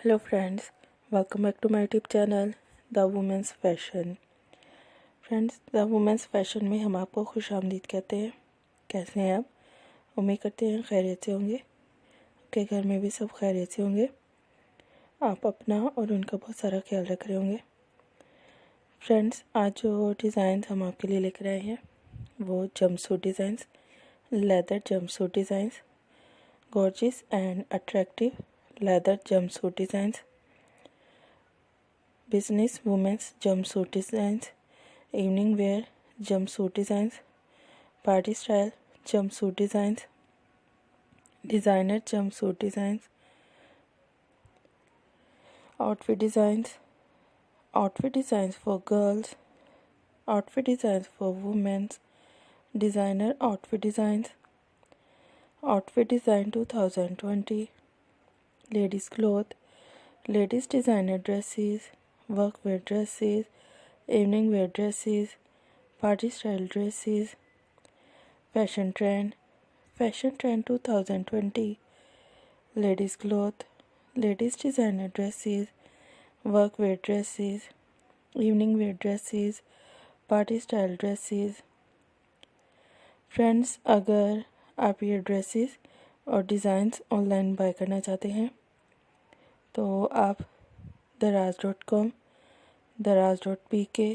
Hello friends, welcome back to my YouTube channel The Women's Fashion। Friends, the women's fashion में हम आपको खुशामदीद कहते हैं। कैसे हैं आप? उम्मीद करते हैं खैरियत से होंगे, आपके घर में भी सब खैरियत से होंगे, आप अपना और उनका बहुत सारा ख्याल रख रहे होंगे। फ्रेंड्स, आज जो डिज़ाइन हम आपके लिए लेकर आए हैं वो jumpsuit designs, leather jumpsuit designs, gorgeous and attractive leather jumpsuit designs, business women's jumpsuit designs, evening wear jumpsuit designs, party style jumpsuit designs, designer jumpsuit designs, outfit designs for girls, outfit designs for women, designer outfit designs, outfit design 2020, ladies cloth, ladies designer dresses, workwear dresses, evening wear dresses, party style dresses, fashion trend 2020, ladies cloth, ladies designer dresses, workwear dresses, evening wear dresses, party style dresses। Friends, अगर आप ये dresses और designs online bye करना चाहते हैं तो आप दराज.com, दराज.pk,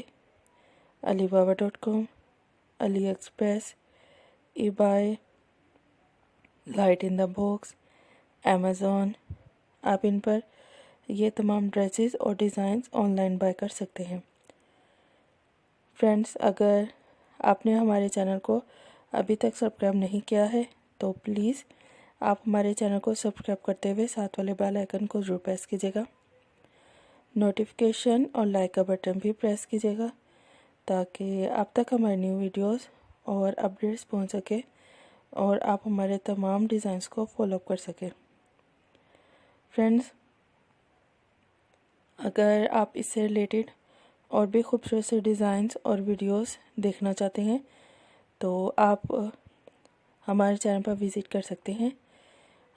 alibaba.com, AliExpress, eBay, light in the box, Amazon, आप इन पर ये तमाम ड्रेसेस और डिज़ाइंस ऑनलाइन बाय कर सकते हैं। फ्रेंड्स, अगर आपने हमारे चैनल को अभी तक सब्सक्राइब नहीं किया है तो प्लीज़ आप हमारे चैनल को सब्सक्राइब करते हुए साथ वाले बेल आइकन को ज़रूर प्रेस कीजिएगा। नोटिफिकेशन और लाइक का बटन भी प्रेस कीजिएगा ताकि आप तक हमारी न्यू वीडियोस और अपडेट्स पहुंच सके और आप हमारे तमाम डिज़ाइंस को फॉलो कर सकें। फ्रेंड्स, अगर आप इससे रिलेटेड और भी खूबसूरत से डिज़ाइंस और वीडियोस देखना चाहते हैं तो आप हमारे चैनल पर विज़िट कर सकते हैं।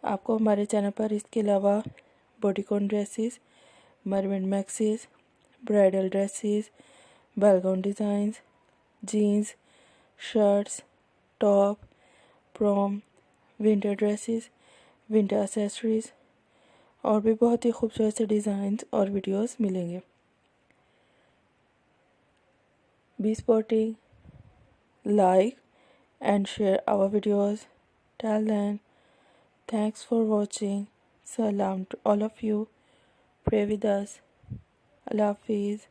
आपको हमारे चैनल पर इसके अलावा bodycon dresses, mermaid maxis, bridal dresses, ballgown designs, jeans, shirts, top, prom, winter dresses, winter accessories और भी बहुत ही खूबसूरत से डिज़ाइंस और वीडियोस मिलेंगे। Be sporting, like and share our videos. Till then, thanks for watching. Salam to all of you. Pray with us. Allah Hafiz.